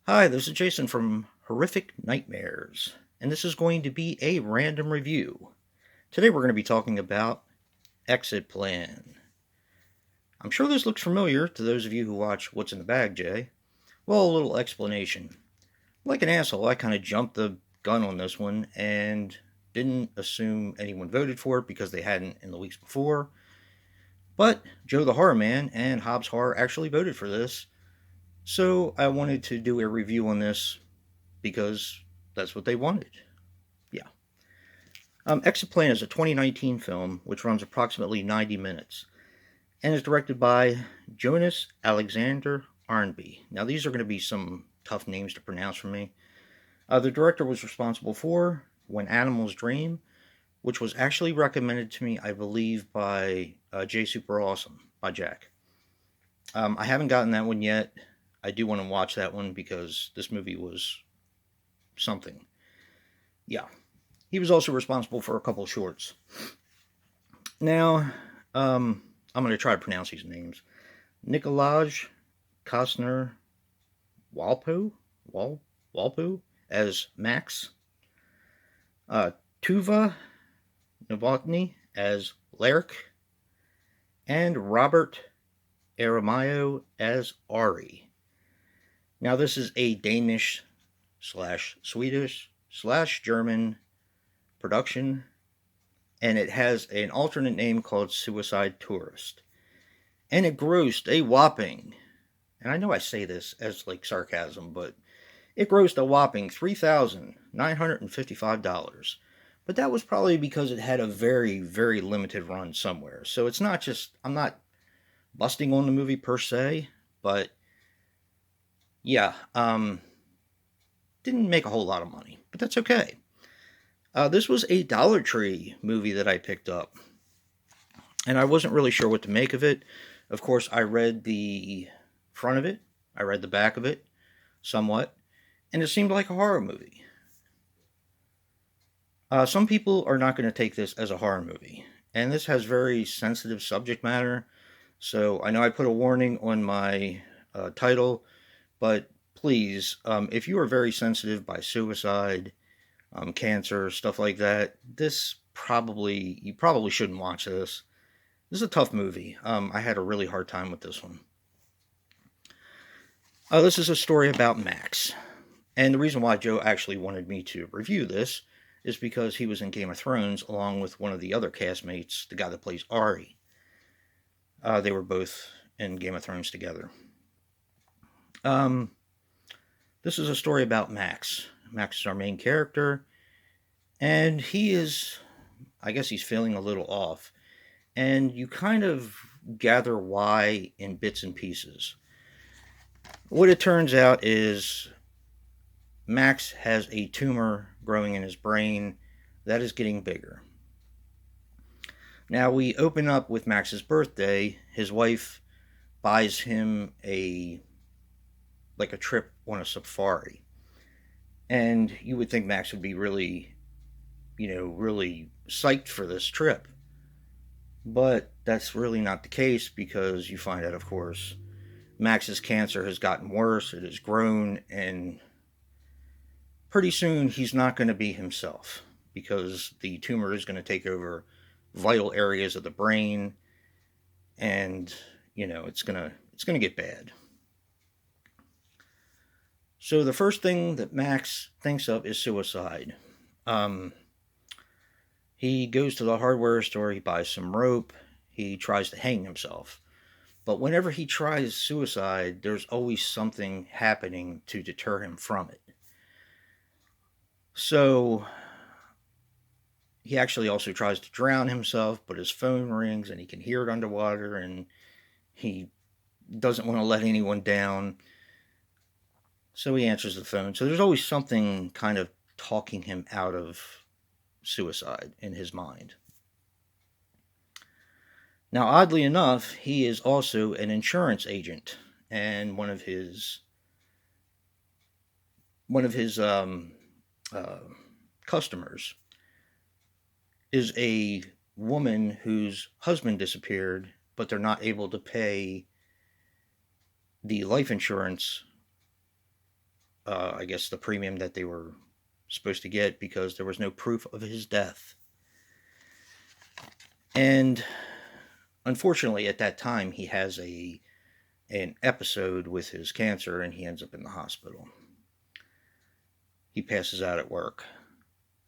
Hi, this is Jason from Horrific Nightmares, and this is going to be a random review. Today we're going to be talking about Exit Plan. I'm sure this looks familiar to those of you who watch What's in the Bag, Jay. Well, a little explanation. Like an asshole, I kind of jumped the gun on this one and didn't assume anyone voted for it because they hadn't in the weeks before. But Joe the Horror Man and Hobbs Horror actually voted for this, so I wanted to do a review on this because that's what they wanted. Yeah. Exit Plan is a 2019 film which runs approximately 90 minutes and is directed by Jonas Alexander Arnby. Now, these are going to be some tough names to pronounce for me. The director was responsible for When Animals Dream, which was actually recommended to me, I believe, by Jay Super Awesome, by Jack. I haven't gotten that one yet. I do want to watch that one because this movie was something. Yeah. He was also responsible for a couple of shorts. Now, I'm going to try to pronounce these names. Nikolaj Kostner Walpo, Walpo as Max. Tuva Novotny as Lark. And Robert Aramayo as Ari. Now, this is a Danish slash Swedish slash German production, and it has an alternate name called Suicide Tourist. And it grossed a whopping, and I know I say this as like sarcasm, but it grossed a whopping $3,955. But that was probably because it had a very, very limited run somewhere. So it's not just, I'm not busting on the movie per se, but yeah, didn't make a whole lot of money, but that's okay. This was a Dollar Tree movie that I picked up, and I wasn't really sure what to make of it. Of course, I read the front of it, I read the back of it somewhat, and it seemed like a horror movie. Some people are not going to take this as a horror movie, and this has very sensitive subject matter. So I know I put a warning on my title, but please, if you are very sensitive by suicide, cancer, stuff like that, you probably shouldn't watch this. This is a tough movie. I had a really hard time with this one. This is a story about Max. And the reason why Joe actually wanted me to review this is because he was in Game of Thrones along with one of the other castmates, the guy that plays Ari. They were both in Game of Thrones together. Um, this is a story about Max. Max is our main character, and I guess he's feeling a little off. And you kind of gather why in bits and pieces. What it turns out is Max has a tumor growing in his brain that is getting bigger. Now we open up with Max's birthday. His wife buys him a trip on a safari. And you would think Max would be really, really psyched for this trip. But that's really not the case because you find out, of course, Max's cancer has gotten worse, it has grown, and pretty soon he's not going to be himself because the tumor is going to take over vital areas of the brain, and it's going to get bad. So the first thing that Max thinks of is suicide. He goes to the hardware store, he buys some rope, he tries to hang himself. But whenever he tries suicide, there's always something happening to deter him from it. So he actually also tries to drown himself, but his phone rings and he can hear it underwater, and he doesn't want to let anyone down. So he answers the phone. So there's always something kind of talking him out of suicide in his mind. Now, oddly enough, he is also an insurance agent, and one of his customers is a woman whose husband disappeared, but they're not able to pay the life insurance I guess, the premium that they were supposed to get because there was no proof of his death. And unfortunately, at that time, he has an episode with his cancer and he ends up in the hospital. He passes out at work.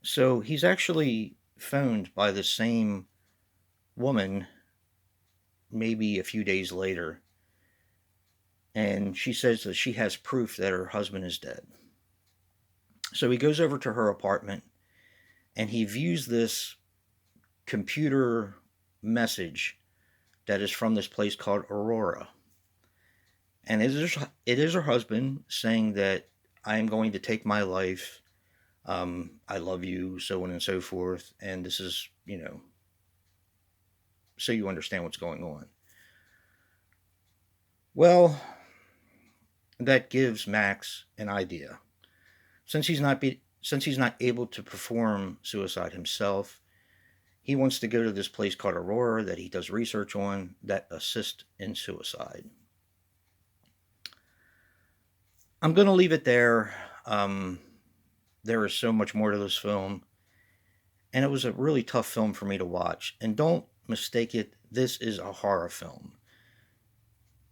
So he's actually phoned by the same woman maybe a few days later, and she says that she has proof that her husband is dead. So he goes over to her apartment and he views this computer message that is from this place called Aurora. And it is her husband saying that I am going to take my life. I love you, so on and so forth. And this is, so you understand what's going on. Well, that gives Max an idea. Since he's not able to perform suicide himself, he wants to go to this place called Aurora that he does research on that assists in suicide. I'm going to leave it there. There is so much more to this film, and it was a really tough film for me to watch. And don't mistake it, this is a horror film.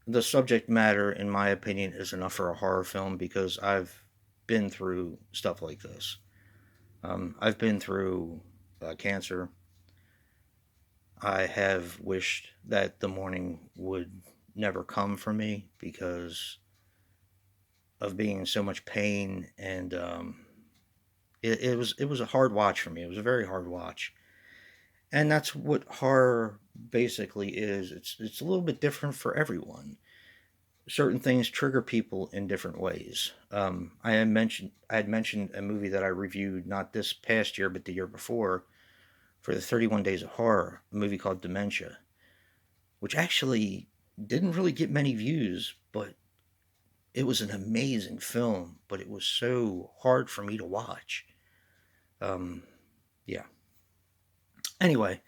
The subject matter, in my opinion, is enough for a horror film because I've been through stuff like this. I've been through cancer. I have wished that the morning would never come for me because of being in so much pain, and it was a hard watch for me. It was a very hard watch, and that's what horror basically is. It's a little bit different for everyone. Certain things trigger people in different ways. I had mentioned a movie that I reviewed not this past year but the year before for the 31 Days of Horror, a movie called Dementia, which actually didn't really get many views, but it was an amazing film, but it was so hard for me to watch. Yeah. Anyway,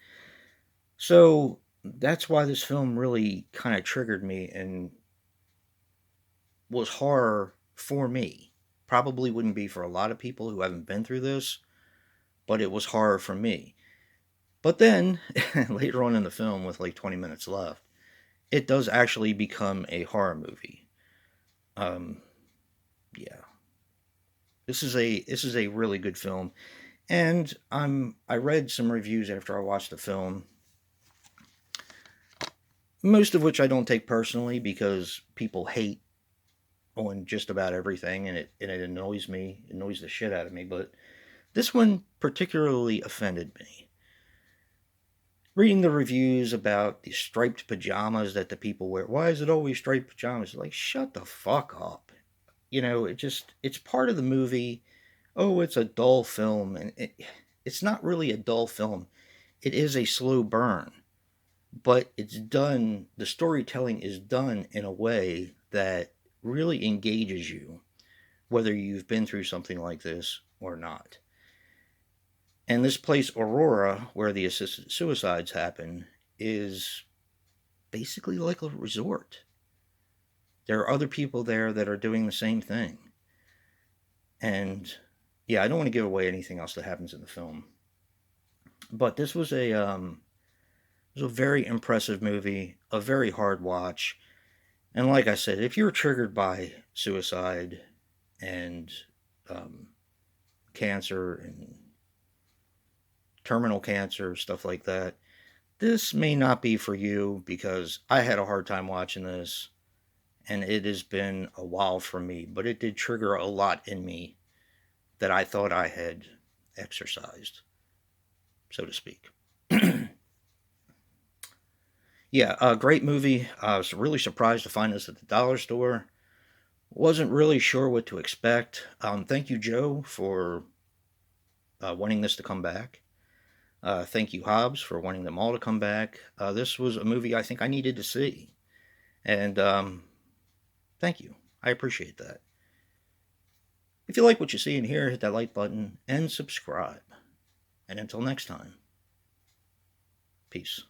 so that's why this film really kind of triggered me and was horror for me. Probably wouldn't be for a lot of people who haven't been through this, but it was horror for me. But then, later on in the film, with like 20 minutes left, it does actually become a horror movie. Yeah. This is a really good film. And I read some reviews after I watched the film, most of which I don't take personally because people hate on just about everything, and it annoys me. It annoys the shit out of me. But this one particularly offended me. Reading the reviews about the striped pajamas that the people wear. Why is it always striped pajamas? Like, shut the fuck up. It's part of the movie. Oh, it's a dull film. And it's not really a dull film. It is a slow burn. But it's done, the storytelling is done in a way that really engages you, whether you've been through something like this or not. And this place, Aurora, where the assisted suicides happen, is basically like a resort. There are other people there that are doing the same thing. And yeah, I don't want to give away anything else that happens in the film. But this was a very impressive movie, a very hard watch. And like I said, if you're triggered by suicide and cancer and terminal cancer, stuff like that, this may not be for you because I had a hard time watching this and it has been a while for me, but it did trigger a lot in me that I thought I had exercised, so to speak. Yeah, a great movie. I was really surprised to find this at the dollar store. Wasn't really sure what to expect. Thank you, Joe, for wanting this to come back. Thank you, Hobbs, for wanting them all to come back. This was a movie I think I needed to see. And thank you. I appreciate that. If you like what you see and hear, hit that like button and subscribe. And until next time, peace.